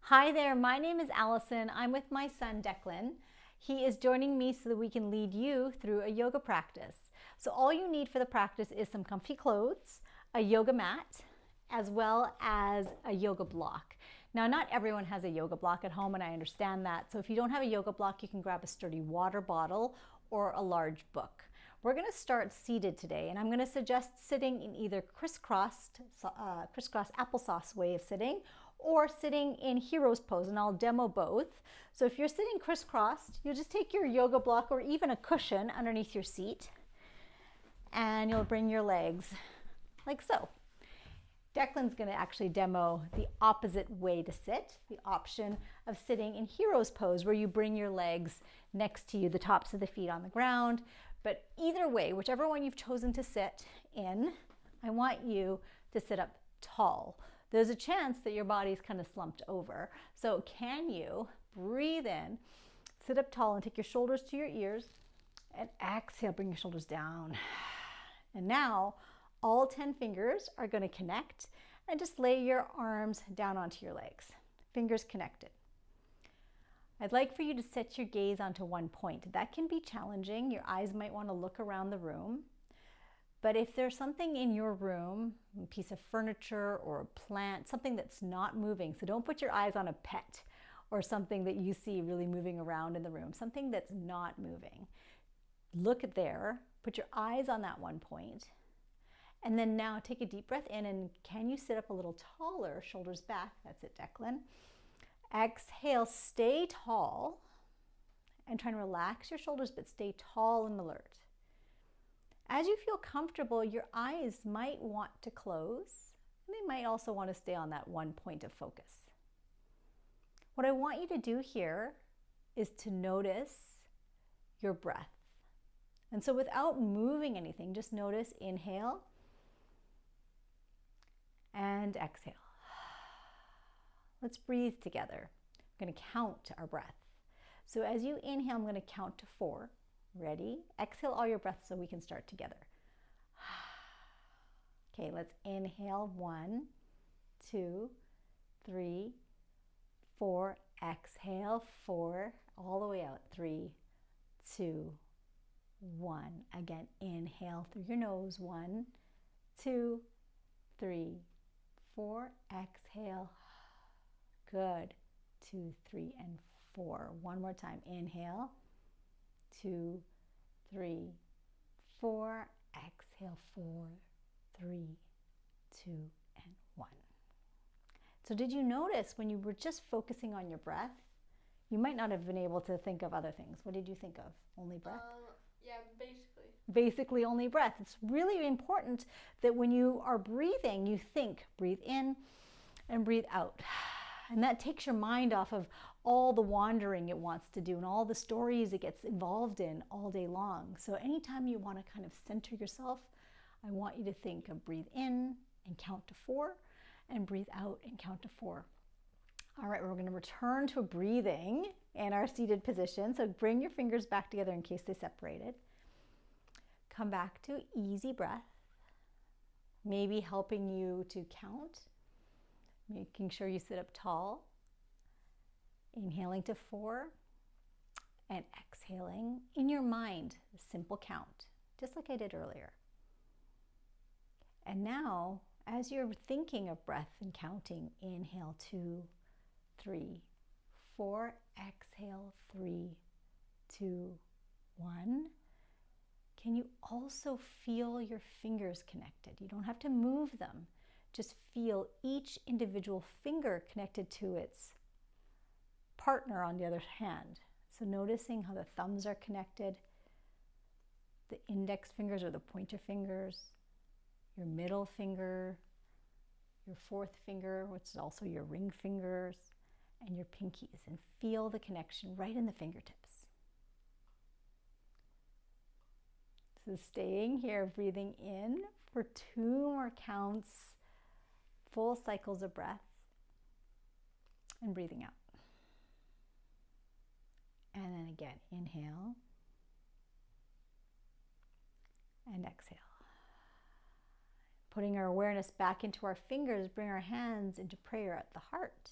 Hi there, my name is Allison. I'm with my son Declan. He is joining me so that we can lead you through a yoga practice. So all you need for the practice is some comfy clothes, a yoga mat, as well as a yoga block. Now, not everyone has a yoga block at home, and I understand that. So if you don't have a yoga block, you can grab a sturdy water bottle or a large book. We're going to start seated today, and I'm going to suggest sitting in either crisscross applesauce way of sitting or sitting in hero's pose, and I'll demo both. So if you're sitting crisscrossed, you'll just take your yoga block or even a cushion underneath your seat, and you'll bring your legs like so. Declan's going to actually demo the opposite way to sit, the option of sitting in hero's pose, where you bring your legs next to you, the tops of the feet on the ground. But either way, whichever one you've chosen to sit in, I want you to sit up tall. There's a chance that your body's kind of slumped over. So can you breathe in, sit up tall and take your shoulders to your ears, and exhale, bring your shoulders down. And now all 10 fingers are going to connect, and just lay your arms down onto your legs, fingers connected. I'd like for you to set your gaze onto one point. That can be challenging. Your eyes might want to look around the room. But if there's something in your room, a piece of furniture or a plant, something that's not moving, so don't put your eyes on a pet or something that you see really moving around in the room, something that's not moving. Look at there, put your eyes on that one point, and then now take a deep breath in, and can you sit up a little taller, shoulders back? That's it, Declan. Exhale, stay tall, and try and relax your shoulders, but stay tall and alert. As you feel comfortable, your eyes might want to close. They might also want to stay on that one point of focus. What I want you to do here is to notice your breath. And so without moving anything, just notice inhale and exhale. Let's breathe together. I'm going to count our breath. So as you inhale, I'm going to count to 4. Ready? Exhale all your breath so we can start together. Okay, let's inhale. 1, 2, 3, 4. Exhale. 4. All the way out. 3, 2, 1. Again, inhale through your nose. 1, 2, 3, 4. Exhale. Good. 2, 3, and 4. One more time. Inhale. 2, 3, 4. Exhale. 4, 3, 2, and 1. So did you notice when you were just focusing on your breath, you might not have been able to think of other things. What did you think of? Only breath? Yeah, basically. Basically only breath. It's really important that when you are breathing, you think, breathe in and breathe out. And that takes your mind off of all the wandering it wants to do and all the stories it gets involved in all day long. So anytime you want to kind of center yourself, I want you to think of breathe in and count to 4, and breathe out and count to 4. All right, we're going to return to breathing in our seated position. So bring your fingers back together in case they separated. Come back to easy breath, maybe helping you to count, making sure you sit up tall, inhaling to 4, and exhaling in your mind, a simple count, just like I did earlier. And now, as you're thinking of breath and counting, inhale 2, 3, 4, exhale 3, 2, 1. Can you also feel your fingers connected? You don't have to move them. Just feel each individual finger connected to its partner on the other hand. So noticing how the thumbs are connected, the index fingers or the pointer fingers, your middle finger, your 4th finger, which is also your ring fingers, and your pinkies, and feel the connection right in the fingertips. So staying here, breathing in for 2 more counts, full cycles of breath, and breathing out. And then again, inhale and exhale. Putting our awareness back into our fingers, bring our hands into prayer at the heart.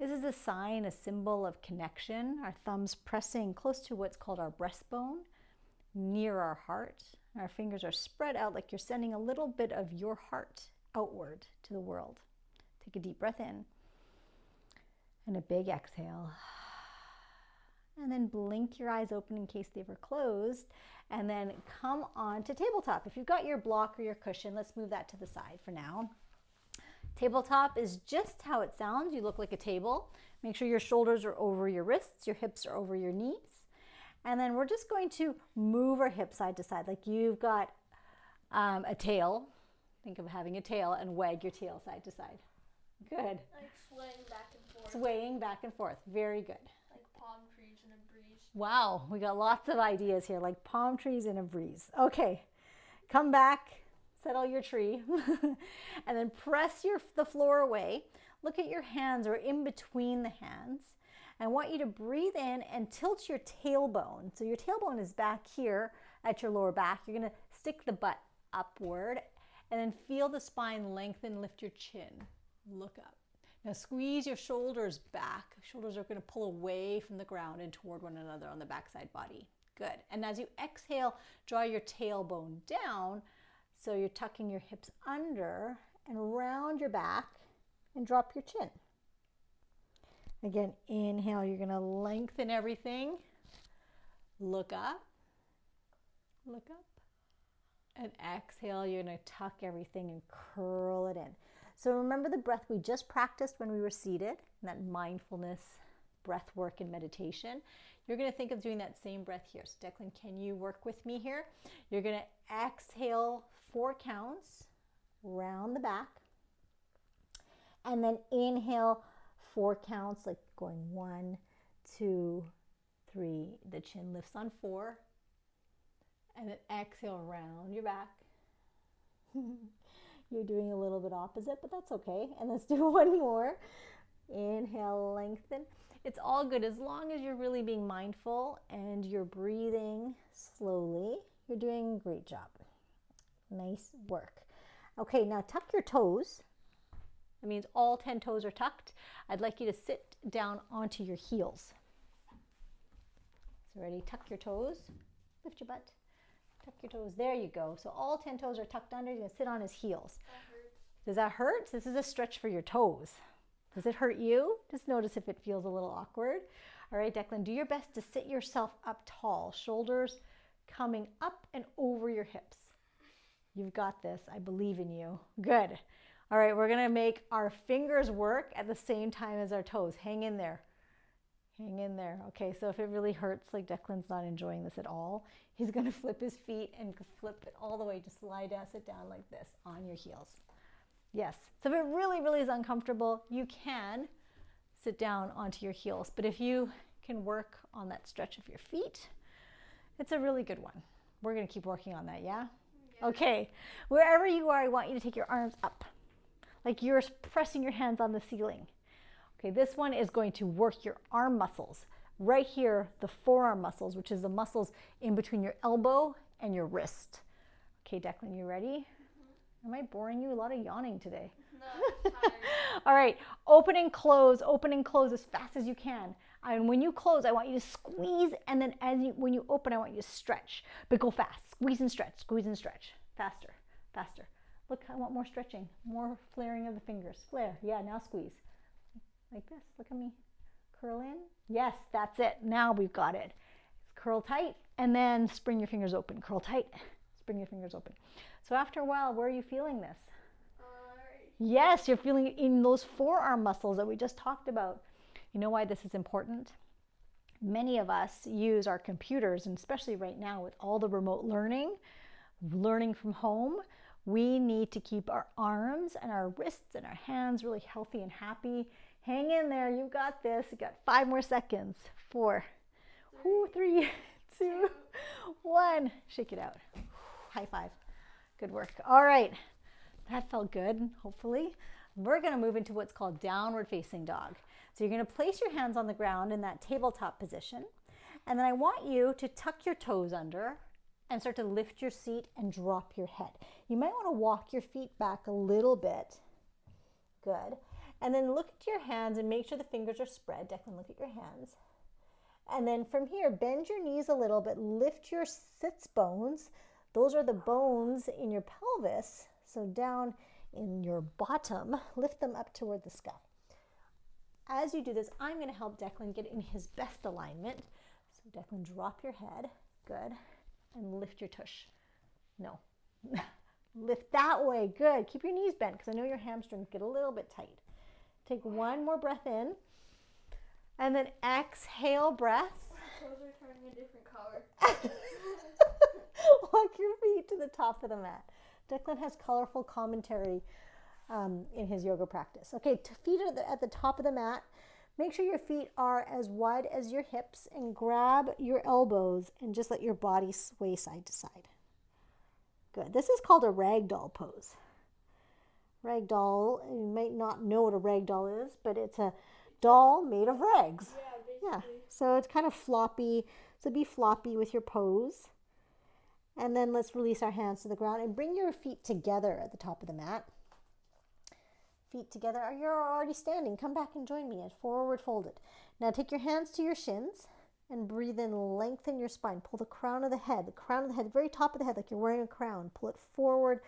This is a sign, a symbol of connection. Our thumbs pressing close to what's called our breastbone, near our heart. Our fingers are spread out like you're sending a little bit of your heart outward to the world. Take a deep breath in and a big exhale. And then blink your eyes open in case they were closed. And then come on to tabletop. If you've got your block or your cushion, let's move that to the side for now. Tabletop is just how it sounds. You look like a table. Make sure your shoulders are over your wrists, your hips are over your knees. And then we're just going to move our hips side to side like you've got a tail. Think of having a tail and wag your tail side to side. Good. Like swaying back and forth. Swaying back and forth. Very good. Like palm trees in a breeze. Wow, we got lots of ideas here, like palm trees in a breeze. Okay, come back, settle your tree, and then press the floor away. Look at your hands or in between the hands. I want you to breathe in and tilt your tailbone. So your tailbone is back here at your lower back. You're gonna stick the butt upward and then feel the spine lengthen, lift your chin. Look up. Now squeeze your shoulders back. Shoulders are going to pull away from the ground and toward one another on the backside body. Good. And as you exhale, draw your tailbone down. So you're tucking your hips under and round your back and drop your chin. Again, inhale, you're going to lengthen everything. Look up. Look up. And exhale, you're going to tuck everything and curl it in. So remember the breath we just practiced when we were seated, that mindfulness, breath work, and meditation. You're going to think of doing that same breath here. So Declan, can you work with me here? You're going to exhale 4 counts, round the back, and then inhale 4 counts, like going 1, 2, 3. The chin lifts on 4, and then exhale, round your back. You're doing a little bit opposite, but that's okay. And let's do one more. Inhale, lengthen. It's all good as long as you're really being mindful and you're breathing slowly. You're doing a great job. Nice work. Okay, now tuck your toes. That means all 10 toes are tucked. I'd like you to sit down onto your heels. So ready? Tuck your toes. Lift your butt. Tuck your toes. There you go. So all 10 toes are tucked under. You're going to sit on his heels. That hurts. Does that hurt? This is a stretch for your toes. Does it hurt you? Just notice if it feels a little awkward. All right, Declan, do your best to sit yourself up tall. Shoulders coming up and over your hips. You've got this. I believe in you. Good. All right, we're going to make our fingers work at the same time as our toes. Hang in there. Hang in there. Okay, so if it really hurts, like Declan's not enjoying this at all, he's going to flip his feet and flip it all the way. Just lie down, sit down like this on your heels. Yes. So if it really, really is uncomfortable, you can sit down onto your heels. But if you can work on that stretch of your feet, it's a really good one. We're going to keep working on that, yeah? Okay. Wherever you are, I want you to take your arms up, like you're pressing your hands on the ceiling. Okay, this one is going to work your arm muscles. Right here, the forearm muscles, which is the muscles in between your elbow and your wrist. Okay, Declan, you ready? Am I boring you? A lot of yawning today. No, I'm tired. All right, open and close as fast as you can. And when you close, I want you to squeeze, and then when you open, I want you to stretch. But go fast. Squeeze and stretch, squeeze and stretch. Faster, faster. Look, I want more stretching, more flaring of the fingers. Flare, yeah, now squeeze. Like this, look at me. Curl in. Yes, that's it. Now we've got it. Curl tight, and then spring your fingers open. Curl tight, spring your fingers open. So after a while, where are you feeling this? Yes, you're feeling it in those forearm muscles that we just talked about. You know why this is important? Many of us use our computers, and especially right now with all the remote learning from home, we need to keep our arms and our wrists and our hands really healthy and happy. Hang in there, you got this. You got 5 more seconds. 4, 3, 2, 1. Shake it out. High five. Good work. All right, that felt good, hopefully. We're gonna move into what's called downward facing dog. So you're gonna place your hands on the ground in that tabletop position. And then I want you to tuck your toes under and start to lift your seat and drop your head. You might wanna walk your feet back a little bit. Good. And then look at your hands and make sure the fingers are spread. Declan, look at your hands. And then from here, bend your knees a little bit, lift your sits bones. Those are the bones in your pelvis. So down in your bottom, lift them up toward the sky. As you do this, I'm going to help Declan get in his best alignment. So Declan, drop your head. Good. And lift your tush. No. Lift that way. Good. Keep your knees bent because I know your hamstrings get a little bit tight. Take one more breath in. And then exhale, breath. My toes are turning a different color. Walk your feet to the top of the mat. Declan has colorful commentary in his yoga practice. Okay, feet are at the top of the mat. Make sure your feet are as wide as your hips and grab your elbows and just let your body sway side to side. Good. This is called a ragdoll pose. Ragdoll, you might not know what a ragdoll is, but it's a doll made of rags. Yeah, Yeah, so it's kind of floppy. So be floppy with your pose. And then let's release our hands to the ground and bring your feet together at the top of the mat. Feet together. You're already standing. Come back and join me at forward folded. Now take your hands to your shins and breathe in, lengthen your spine. Pull the crown of the head, very top of the head, like you're wearing a crown. Pull it forward,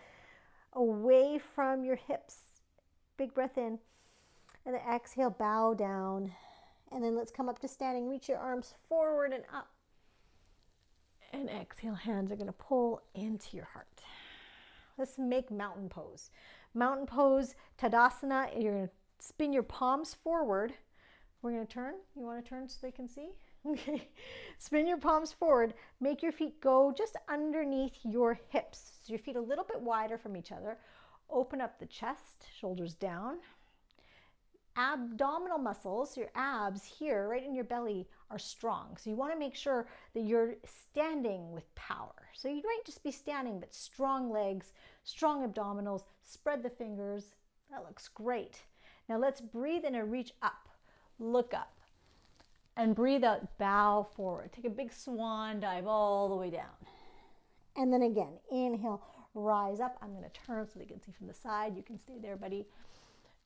away from your hips. Big breath in. And then exhale, bow down. And then let's come up to standing. Reach your arms forward and up. And exhale, hands are going to pull into your heart. Let's make mountain pose. Mountain pose, Tadasana. You're going to spin your palms forward. We're going to turn. You want to turn so they can see? Okay. Spin your palms forward. Make your feet go just underneath your hips. So your feet a little bit wider from each other. Open up the chest, shoulders down. Abdominal muscles, your abs here, right in your belly, are strong. So you want to make sure that you're standing with power. So you might just be standing, but strong legs, strong abdominals, spread the fingers. That looks great. Now let's breathe in and reach up, look up, and breathe out, bow forward. Take a big swan dive all the way down. And then again, inhale, rise up. I'm going to turn so they can see from the side. You can stay there, buddy.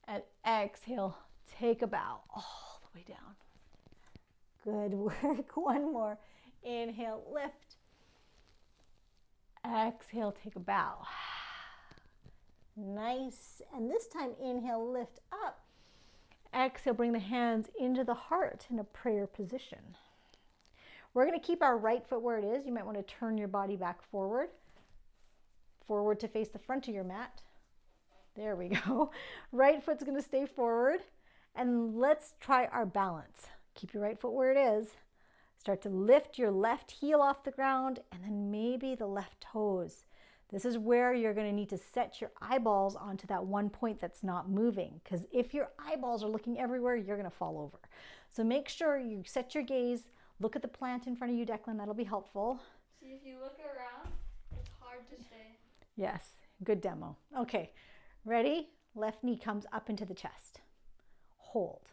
And exhale, take a bow all the way down. Good work. One more. Inhale, lift. Exhale, take a bow. Nice. And this time, inhale, lift up. Exhale, bring the hands into the heart in a prayer position. We're going to keep our right foot where it is. You might want to turn your body back forward to face the front of your mat. There we go. Right foot's going to stay forward. And let's try our balance. Keep your right foot where it is. Start to lift your left heel off the ground and then maybe the left toes. This is where you're going to need to set your eyeballs onto that one point that's not moving, because if your eyeballs are looking everywhere, you're going to fall over. So make sure you set your gaze, look at the plant in front of you, Declan. That'll be helpful. See, if you look around, it's hard to stay. Yes, good demo. Okay. Ready? Left knee comes up into the chest. Hold.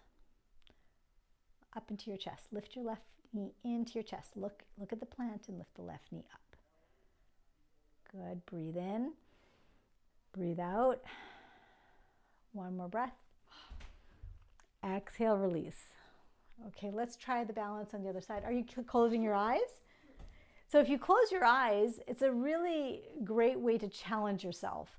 Up into your chest. Lift your left knee into your chest. Look at the plant and lift the left knee up. Good. Breathe in. Breathe out. One more breath. Exhale, release. Okay, let's try the balance on the other side. Are you closing your eyes? So if you close your eyes, it's a really great way to challenge yourself.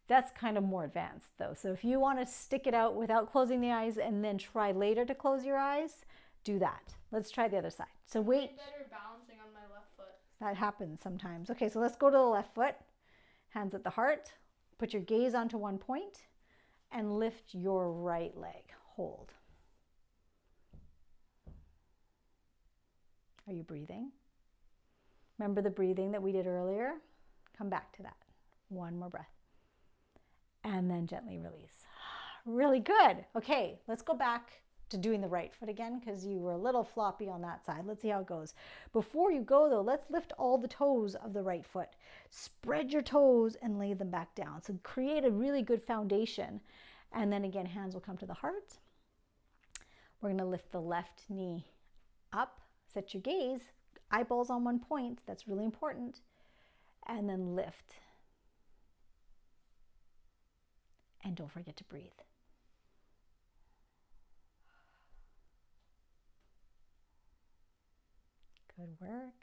That's kind of more advanced though. So if you want to stick it out without closing the eyes and then try later to close your eyes, do that. Let's try the other side. So wait. Better balancing on my left foot. That happens sometimes. Okay, so let's go to the left foot. Hands at the heart. Put your gaze onto one point and lift your right leg. Hold. Are you breathing? Remember the breathing that we did earlier? Come back to that. One more breath. And then gently release. Really good. Okay, let's go back to doing the right foot again because you were a little floppy on that side. Let's see how it goes. Before you go though, let's lift all the toes of the right foot. Spread your toes and lay them back down. So create a really good foundation. And then again, hands will come to the heart. We're going to lift the left knee up. Set your gaze, eyeballs on one point. That's really important. And then lift. And don't forget to breathe. Good work.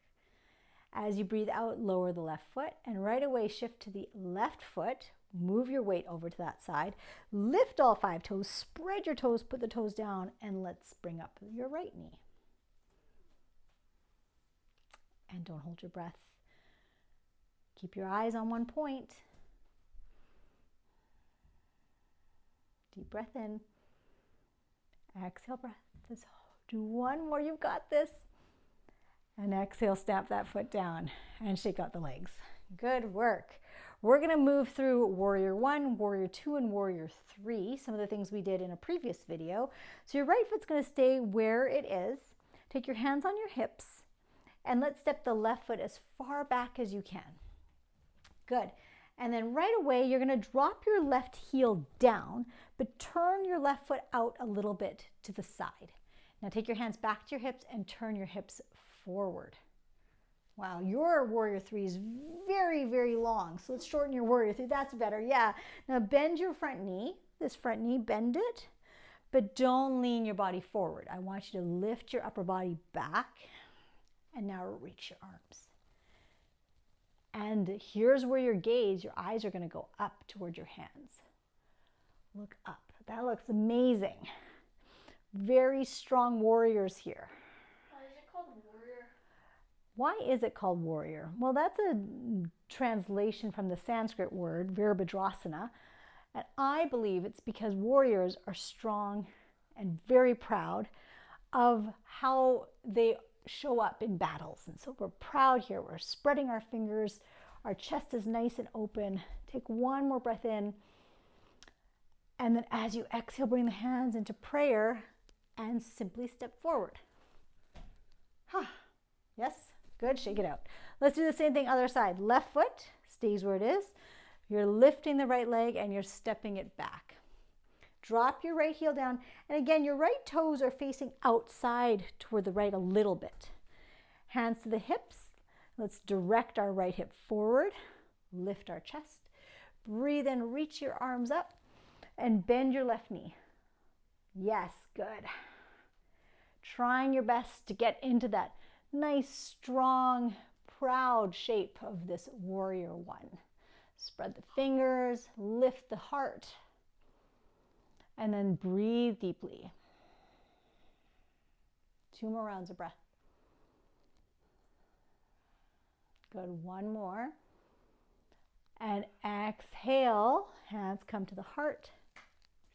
As you breathe out, lower the left foot and right away shift to the left foot. Move your weight over to that side. Lift all 5 toes, spread your toes, put the toes down, and let's bring up your right knee. And don't hold your breath. Keep your eyes on one point. Deep breath in. Exhale, breath. Do one more, you've got this. And exhale, stamp that foot down and shake out the legs. Good work. We're gonna move through Warrior 1, Warrior 2, and Warrior 3, some of the things we did in a previous video. So your right foot's gonna stay where it is. Take your hands on your hips and let's step the left foot as far back as you can. Good. And then right away, you're gonna drop your left heel down, but turn your left foot out a little bit to the side. Now take your hands back to your hips and turn your hips forward. Wow, your Warrior 3 is very, very long. So let's shorten your Warrior 3. That's better, yeah. Now bend your front knee. This front knee, bend it, but don't lean your body forward. I want you to lift your upper body back and now reach your arms. And here's where your gaze, your eyes are gonna go up toward your hands. Look up, that looks amazing. Very strong warriors here. Why is it called warrior? Why is it called warrior? Well, that's a translation from the Sanskrit word, Virabhadrasana. And I believe it's because warriors are strong and very proud of how they show up in battles. And so we're proud here. We're spreading our fingers. Our chest is nice and open. Take one more breath in. And then as you exhale, bring the hands into prayer and simply step forward. Yes, good, shake it out. Let's do the same thing other side. Left foot stays where it is. You're lifting the right leg and you're stepping it back. Drop your right heel down. And again, your right toes are facing outside toward the right a little bit. Hands to the hips. Let's direct our right hip forward. Lift our chest. Breathe in, reach your arms up and bend your left knee. Yes, good. Trying your best to get into that nice, strong, proud shape of this Warrior 1. Spread the fingers, lift the heart, and then breathe deeply. 2 more rounds of breath. Good, 1 more. And exhale, hands come to the heart.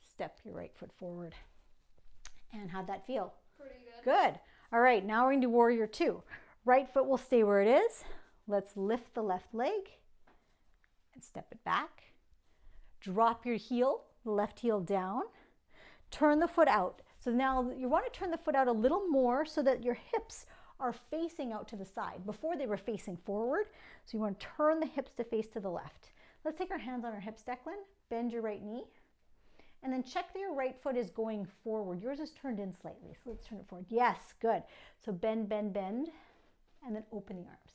Step your right foot forward. And how'd that feel? Pretty good. Good. All right, now we're going to do Warrior 2. Right foot will stay where it is. Let's lift the left leg and step it back. Drop your heel, the left heel down. Turn the foot out. So now you want to turn the foot out a little more so that your hips are facing out to the side. Before they were facing forward, so you want to turn the hips to face to the left. Let's take our hands on our hips, Declan. Bend your right knee. And then check that your right foot is going forward. Yours is turned in slightly, so let's turn it forward. Yes, good. So bend, bend, bend, and then open the arms.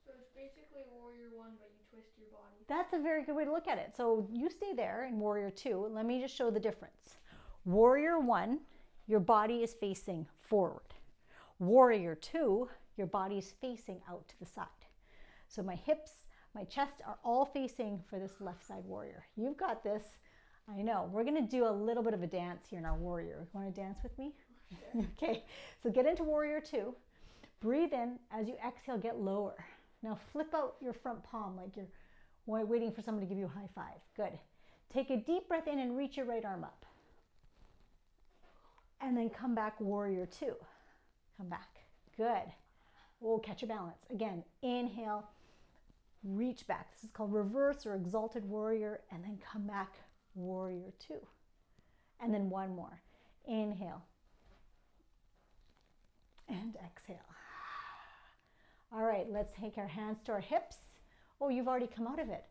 So it's basically Warrior 1, but you twist your body. That's a very good way to look at it. So you stay there in Warrior 2. Let me just show the difference. Warrior 1, your body is facing forward. Warrior 2, your body is facing out to the side. So my hips, my chest are all facing for this left side warrior. You've got this. I know. We're going to do a little bit of a dance here in our warrior. You want to dance with me? Sure. Okay. So get into Warrior 2. Breathe in. As you exhale, get lower. Now flip out your front palm like you're waiting for someone to give you a high five. Good. Take a deep breath in and reach your right arm up. And then come back, Warrior 2. Come back. Good. We'll catch your balance. Again, inhale, reach back. This is called reverse or exalted warrior, and then come back, Warrior 2. And then 1 more. Inhale. And exhale. All right, let's take our hands to our hips. Oh, you've already come out of it.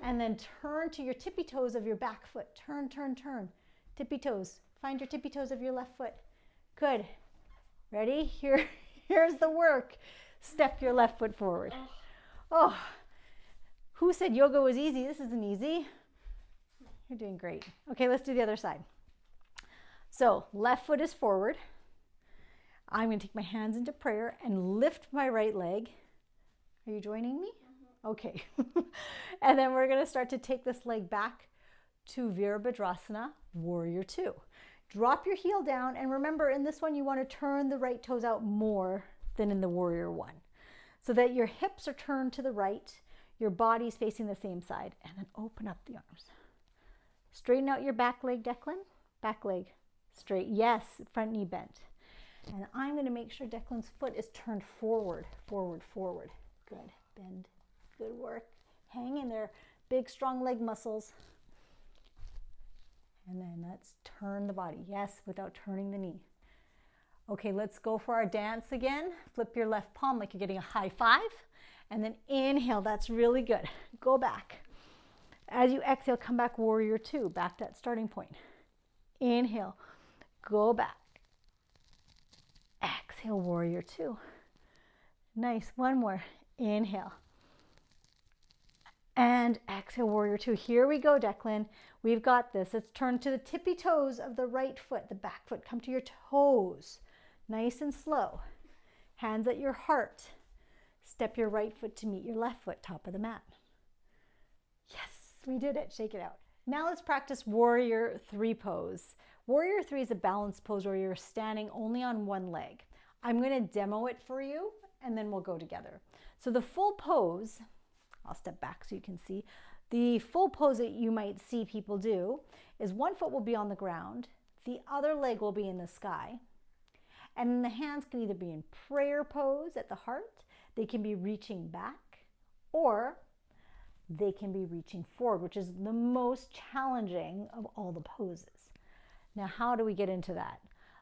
And then turn to your tippy toes of your back foot. Turn, turn, turn. Tippy toes. Find your tippy toes of your left foot. Good. Ready? Here's the work. Step your left foot forward. Oh, who said yoga was easy? This isn't easy. You're doing great. Okay, let's do the other side. So left foot is forward. I'm going to take my hands into prayer and lift my right leg. Are you joining me? Okay. And then we're going to start to take this leg back to Virabhadrasana, Warrior Two. Drop your heel down, and remember in this one you want to turn the right toes out more than in the Warrior One, so that your hips are turned to the right, your body's facing the same side, and then open up the arms. Straighten out your back leg, Declan. Back leg straight. Yes, front knee bent. And I'm going to make sure Declan's foot is turned forward, forward, forward. Good. Bend. Good work. Hang in there. Big, strong leg muscles. And then let's turn the body. Yes, without turning the knee. Okay, let's go for our dance again. Flip your left palm like you're getting a high five. And then inhale. That's really good. Go back. As you exhale, come back, Warrior Two. Back to that starting point. Inhale. Go back. Exhale, Warrior Two. Nice. One more. Inhale. And exhale, Warrior Two. Here we go, Declan. We've got this. Let's turn to the tippy toes of the right foot, the back foot. Come to your toes. Nice and slow. Hands at your heart. Step your right foot to meet your left foot, top of the mat. Yes, we did it. Shake it out. Now let's practice Warrior Three pose. Warrior Three is a balanced pose where you're standing only on one leg. I'm going to demo it for you, and then we'll go together. So the full pose, I'll step back so you can see. The full pose that you might see people do is one foot will be on the ground, the other leg will be in the sky, and then the hands can either be in prayer pose at the heart, they can be reaching back, or they can be reaching forward, which is the most challenging of all the poses. Now, how do we get into that?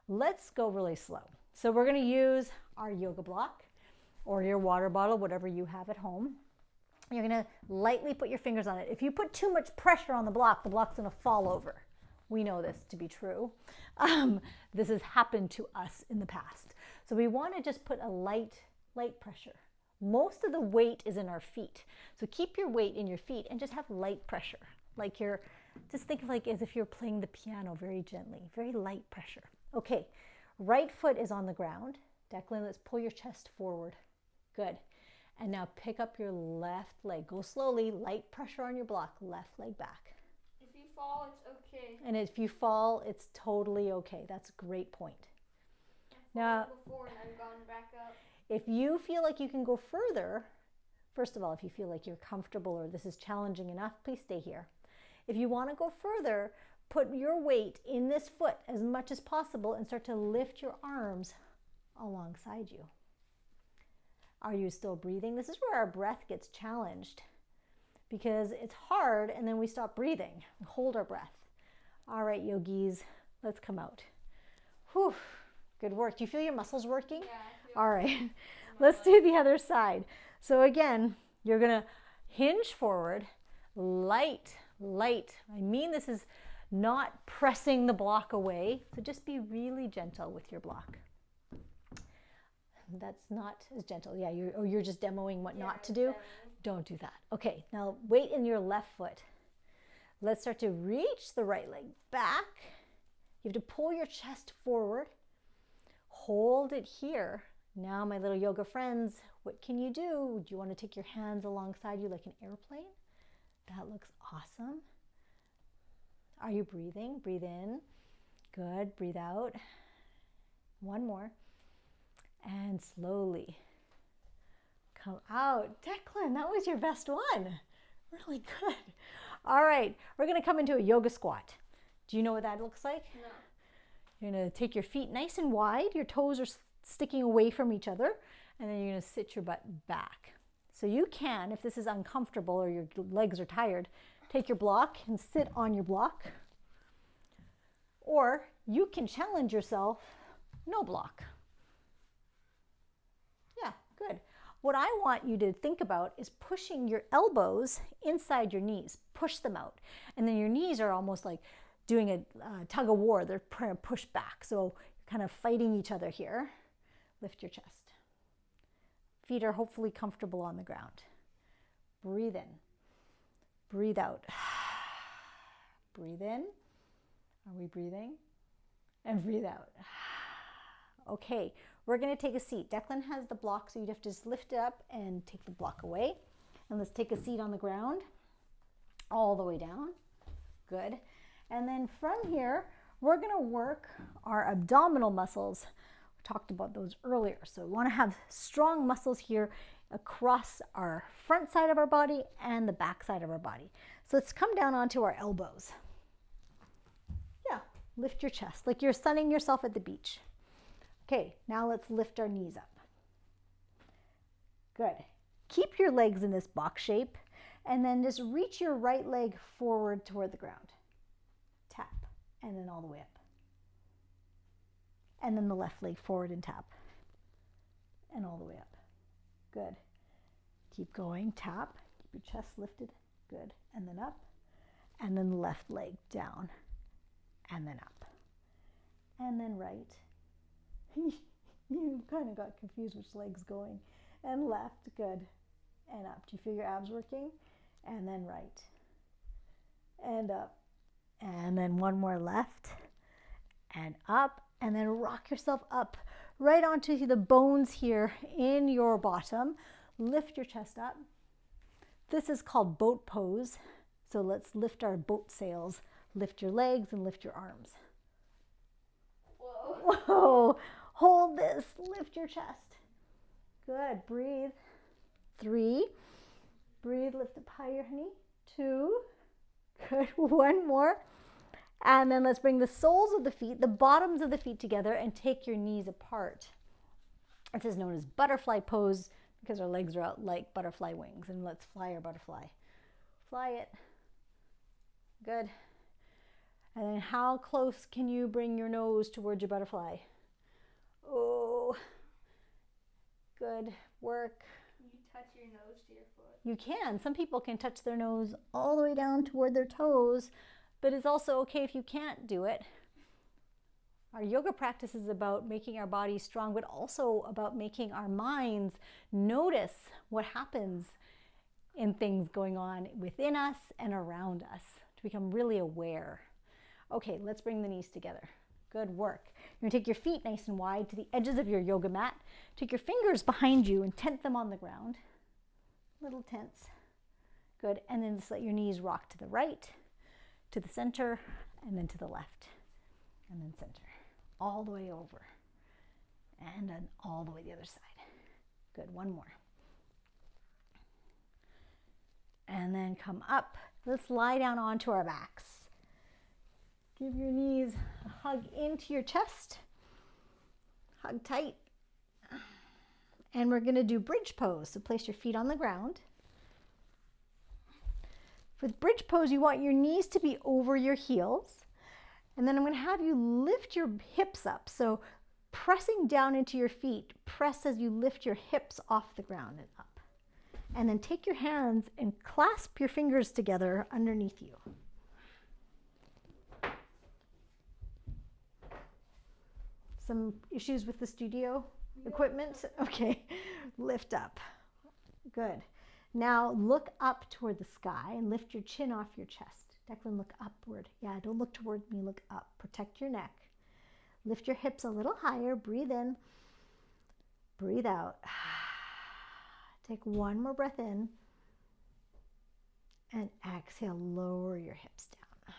Let's go really slow. So we're going to use our yoga block or your water bottle, whatever you have at home. You're going to lightly put your fingers on it. If you put too much pressure on the block's going to fall over. We know this to be true. This has happened to us in the past. So we want to just put a light pressure. Most of the weight is in our feet. So keep your weight in your feet and just have light pressure. Like just think of like as if you're playing the piano very gently, very light pressure. Okay, right foot is on the ground. Declan, let's pull your chest forward. Good. And now pick up your left leg. Go slowly, light pressure on your block, left leg back. If you fall, it's okay. And if you fall, it's totally okay. That's a great point. Now, before and I've gone back up. If you feel like you can go further, first of all, if you feel like you're comfortable or this is challenging enough, please stay here. If you want to go further, put your weight in this foot as much as possible and start to lift your arms alongside you. Are you still breathing? This is where our breath gets challenged because it's hard and then we stop breathing. We hold our breath. All right, yogis, let's come out. Whew, good work. Do you feel your muscles working? Yeah. All right, let's do the other side. So again, you're gonna hinge forward, light. I mean, this is not pressing the block away, so just be really gentle with your block. That's not as gentle. Yeah, you're just demoing what not to do. Don't do that. Okay, now weight in your left foot. Let's start to reach the right leg back. You have to pull your chest forward. Hold it here. Now, my little yoga friends, what can you do? Do you want to take your hands alongside you like an airplane? That looks awesome. Are you breathing? Breathe in. Good. Breathe out. One more. And slowly come out. Declan, that was your best one. Really good. All right, we're going to come into a yoga squat. Do you know what that looks like? No. You're going to take your feet nice and wide. Your toes are sticking away from each other. And then you're going to sit your butt back. So you can, if this is uncomfortable or your legs are tired, take your block and sit on your block. Or you can challenge yourself, no block. Yeah, good. What I want you to think about is pushing your elbows inside your knees. Push them out. And then your knees are almost like doing a tug of war. They're trying to push back. So kind of fighting each other here. Lift your chest. Feet are hopefully comfortable on the ground. Breathe in. Breathe out. Breathe in. Are we breathing? And breathe out. Okay, we're gonna take a seat. Declan has the block, so you'd have to just lift it up and take the block away. And let's take a seat on the ground, all the way down. Good. And then from here, we're gonna work our abdominal muscles. We talked about those earlier. So we wanna have strong muscles here across our front side of our body and the back side of our body. So let's come down onto our elbows. Yeah, lift your chest like you're sunning yourself at the beach. Okay, now let's lift our knees up. Good. Keep your legs in this box shape and then just reach your right leg forward toward the ground. Tap, and then all the way up. And then the left leg forward and tap, and all the way up. Good. Keep going, tap, keep your chest lifted. Good, and then up, and then the left leg down, and then up, and then right. You kind of got confused which leg's going. And left, good, and up. Do you feel your abs working? And then right, and up, and then one more left, and up, and then rock yourself up right onto the bones here in your bottom. Lift your chest up. This is called boat pose. So let's lift our boat sails. Lift your legs and lift your arms. Whoa. Whoa. Hold this. Lift your chest. Good. Breathe. 3. Breathe. Lift up higher, honey. 2. Good. 1 more. And then let's bring the soles of the feet, the bottoms of the feet together and take your knees apart. This is known as butterfly pose because our legs are out like butterfly wings. And let's fly our butterfly. Fly it. Good. And then how close can you bring your nose towards your butterfly? Oh, good work. You touch your nose to your foot. You can. Some people can touch their nose all the way down toward their toes, but it's also okay if you can't do it. Our yoga practice is about making our bodies strong, but also about making our minds notice what happens in things going on within us and around us to become really aware. Okay, let's bring the knees together. Good work. You're gonna take your feet nice and wide to the edges of your yoga mat. Take your fingers behind you and tent them on the ground. Little tents. Good, and then just let your knees rock to the right, to the center, and then to the left, and then center. All the way over, and then all the way the other side. Good, 1 more. And then come up. Let's lie down onto our backs. Give your knees a hug into your chest. Hug tight. And we're gonna do bridge pose. So place your feet on the ground. With bridge pose, you want your knees to be over your heels. And then I'm gonna have you lift your hips up. So pressing down into your feet, press as you lift your hips off the ground and up. And then take your hands and clasp your fingers together underneath you. Some issues with the studio equipment? Okay, lift up. Good. Now look up toward the sky and lift your chin off your chest. Declan, look upward. Yeah, don't look toward me, look up. Protect your neck. Lift your hips a little higher. Breathe in. Breathe out. Take 1 more breath in. And exhale, lower your hips down.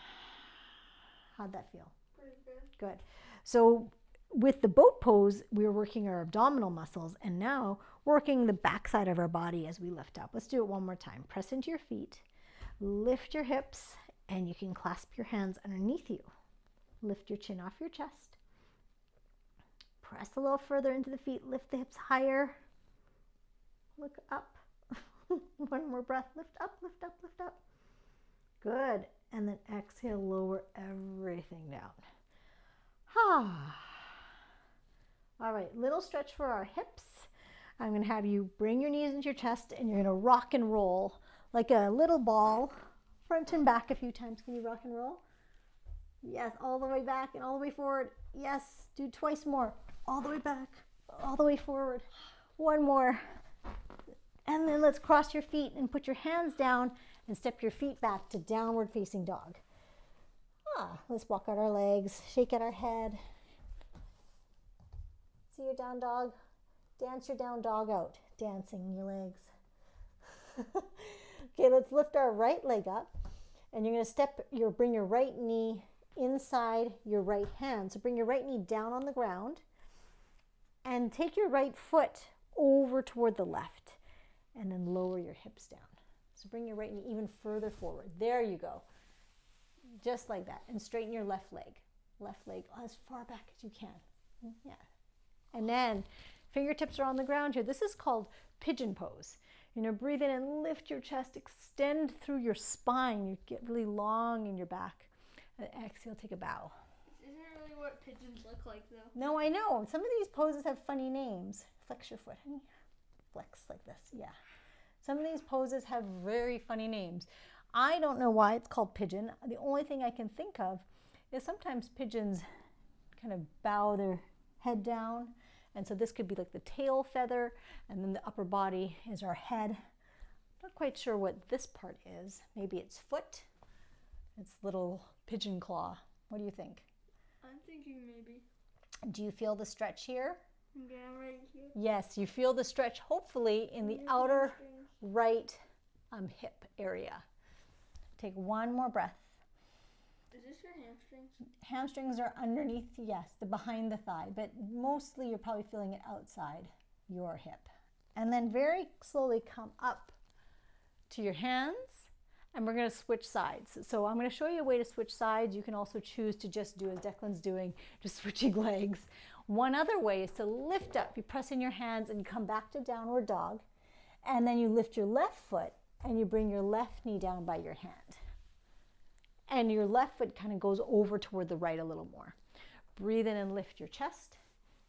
How'd that feel? Pretty good. Good. So with the boat pose, we're working our abdominal muscles, and now working the backside of our body as we lift up. Let's do it 1 more time. Press into your feet, lift your hips, and you can clasp your hands underneath you. Lift your chin off your chest. Press a little further into the feet, lift the hips higher. Look up. 1 more breath. Lift up, lift up, lift up. Good. And then exhale, lower everything down. All right, little stretch for our hips. I'm gonna have you bring your knees into your chest and you're gonna rock and roll like a little ball, front and back a few times. Can you rock and roll? Yes, all the way back and all the way forward. Yes, do twice more. All the way back, all the way forward. 1 more. And then let's cross your feet and put your hands down and step your feet back to downward facing dog. Let's walk out our legs, shake out our head. See your down dog? Dance your down dog out, dancing your legs. Okay, let's lift our right leg up, and you're going to bring your right knee inside your right hand. So bring your right knee down on the ground and take your right foot over toward the left, and then lower your hips down. So bring your right knee even further forward. There you go. Just like that. And straighten your left leg. Left leg as far back as you can. Yeah. And then fingertips are on the ground here. This is called pigeon pose. You're going to breathe in and lift your chest, extend through your spine. You get really long in your back. And exhale, take a bow. Isn't it really what pigeons look like, though? No, I know. Some of these poses have funny names. Flex your foot, honey. Flex like this, yeah. Some of these poses have very funny names. I don't know why it's called pigeon. The only thing I can think of is sometimes pigeons kind of bow their head down. And so this could be like the tail feather, and then the upper body is our head. Not quite sure what this part is. Maybe it's foot. It's little pigeon claw. What do you think? I'm thinking maybe. Do you feel the stretch here? Yeah, right here. Yes, you feel the stretch hopefully in the outer right hip area. Take one more breath. Is this your hamstrings? Hamstrings are underneath, yes, the behind the thigh, but mostly you're probably feeling it outside your hip. And then very slowly come up to your hands, and we're going to switch sides. So I'm going to show you a way to switch sides. You can also choose to just do as Declan's doing, just switching legs. One other way is to lift up. You press in your hands and you come back to downward dog, and then you lift your left foot and you bring your left knee down by your hand. And your left foot kind of goes over toward the right a little more. Breathe in and lift your chest.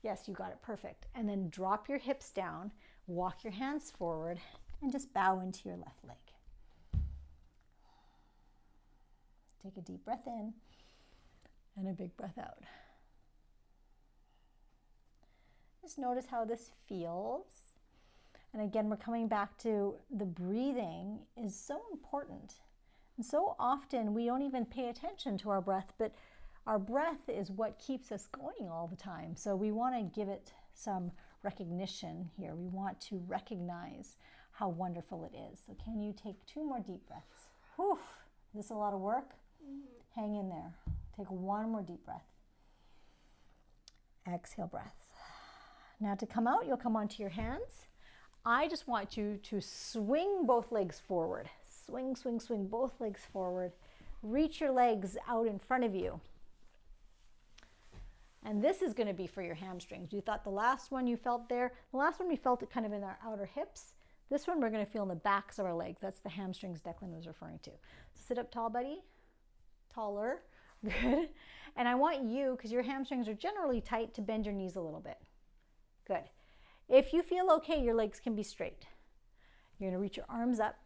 Yes, you got it, perfect. And then drop your hips down, walk your hands forward, and just bow into your left leg. Take a deep breath in and a big breath out. Just notice how this feels. And again, we're coming back to the breathing is so important. And so often we don't even pay attention to our breath, but our breath is what keeps us going all the time. So we want to give it some recognition here. We want to recognize how wonderful it is. So can you take 2 more deep breaths? Whew, is this a lot of work? Mm-hmm. Hang in there. Take 1 more deep breath. Exhale, breath. Now to come out, you'll come onto your hands. I just want you to swing both legs forward. Swing, swing, swing both legs forward. Reach your legs out in front of you. And this is going to be for your hamstrings. You thought the last one you felt there, the last one we felt it kind of in our outer hips. This one we're going to feel in the backs of our legs. That's the hamstrings Declan was referring to. So sit up tall, buddy. Taller. Good. And I want you, because your hamstrings are generally tight, to bend your knees a little bit. Good. If you feel okay, your legs can be straight. You're going to reach your arms up.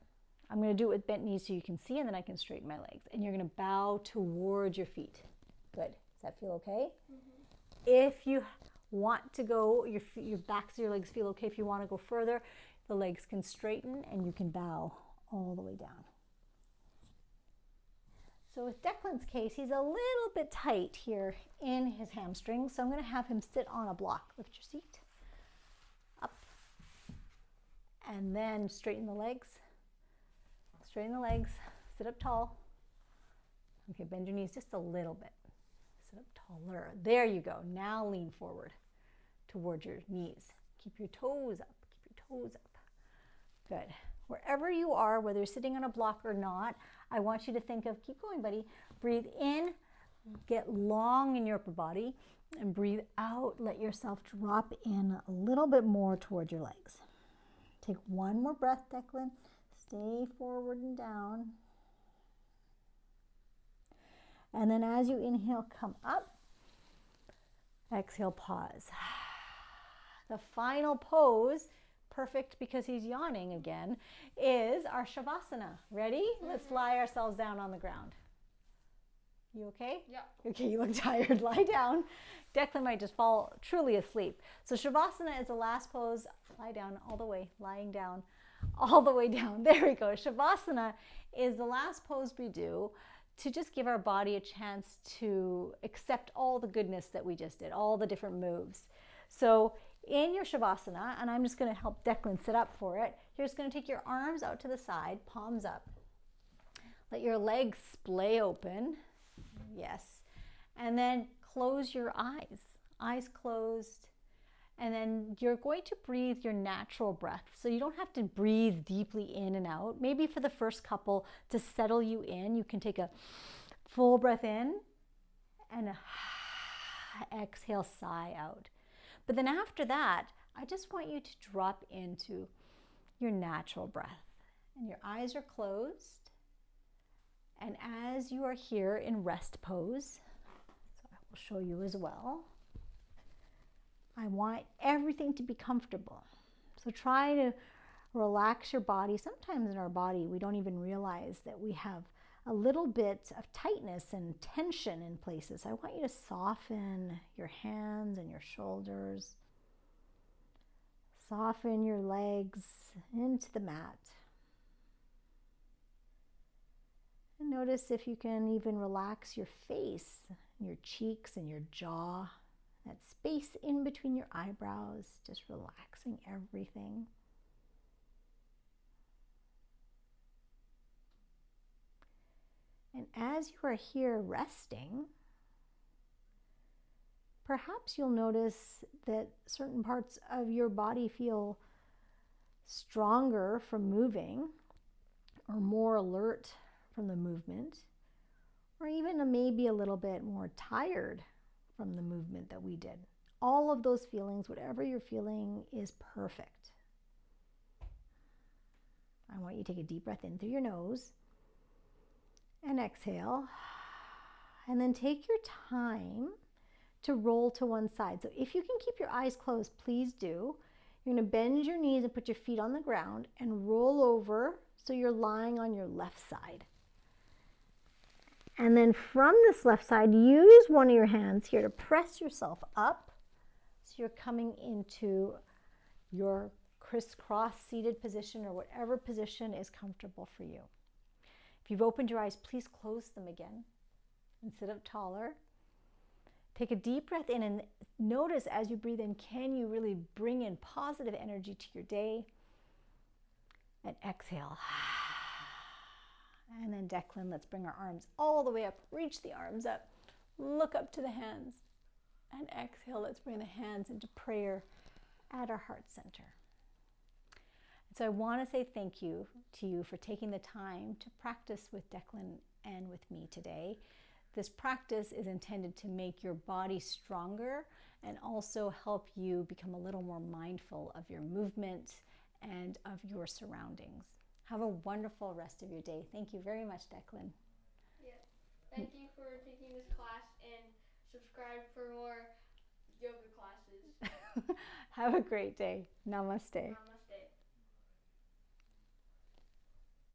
I'm going to do it with bent knees so you can see, and then I can straighten my legs. And you're going to bow towards your feet. Good. Does that feel okay? Mm-hmm. If you want to go, your backs of your legs feel okay. If you want to go further, the legs can straighten and you can bow all the way down. So with Declan's case, he's a little bit tight here in his hamstrings. So I'm going to have him sit on a block. Lift your seat. Up. And then straighten the legs. Straighten the legs, sit up tall. Okay, bend your knees just a little bit. Sit up taller. There you go. Now lean forward towards your knees. Keep your toes up. Keep your toes up. Good. Wherever you are, whether you're sitting on a block or not, I want you to think of, keep going, buddy. Breathe in, get long in your upper body, and breathe out. Let yourself drop in a little bit more towards your legs. Take 1 more breath, Declan. Stay forward and down. And then as you inhale, come up. Exhale, pause. The final pose, perfect because he's yawning again, is our Shavasana. Ready? Let's lie ourselves down on the ground. You okay? Yeah. Okay, you look tired. Lie down. Declan might just fall truly asleep. So Shavasana is the last pose. Lie down all the way, lying down. All the way down. There we go. Shavasana is the last pose we do to just give our body a chance to accept all the goodness that we just did, all the different moves. So in your Shavasana, and I'm just going to help Declan sit up for it, you're just going to take your arms out to the side, palms up. Let your legs splay open. Yes. And then close your eyes closed. And then you're going to breathe your natural breath. So you don't have to breathe deeply in and out. Maybe for the first couple, to settle you in, you can take a full breath in and a exhale, sigh out. But then after that, I just want you to drop into your natural breath. And your eyes are closed. And as you are here in rest pose, so I will show you as well, I want everything to be comfortable. So try to relax your body. Sometimes in our body, we don't even realize that we have a little bit of tightness and tension in places. I want you to soften your hands and your shoulders. Soften your legs into the mat. And notice if you can even relax your face, your cheeks and your jaw. That space in between your eyebrows, just relaxing everything. And as you are here resting, perhaps you'll notice that certain parts of your body feel stronger from moving, or more alert from the movement, or even maybe a little bit more tired from the movement that we did. All of those feelings, whatever you're feeling, is perfect. I want you to take a deep breath in through your nose and exhale. And then take your time to roll to one side. So if you can keep your eyes closed, please do. You're going to bend your knees and put your feet on the ground and roll over so you're lying on your left side. And then from this left side, use one of your hands here to press yourself up. So you're coming into your crisscross seated position, or whatever position is comfortable for you. If you've opened your eyes, please close them again and sit up taller. Take a deep breath in and notice as you breathe in, can you really bring in positive energy to your day? And exhale. And then Declan, let's bring our arms all the way up. Reach the arms up. Look up to the hands. And exhale, let's bring the hands into prayer at our heart center. So I want to say thank you to you for taking the time to practice with Declan and with me today. This practice is intended to make your body stronger and also help you become a little more mindful of your movement and of your surroundings. Have a wonderful rest of your day. Thank you very much, Declan. Yeah. Thank you for taking this class, and subscribe for more yoga classes. Have a great day. Namaste. Namaste.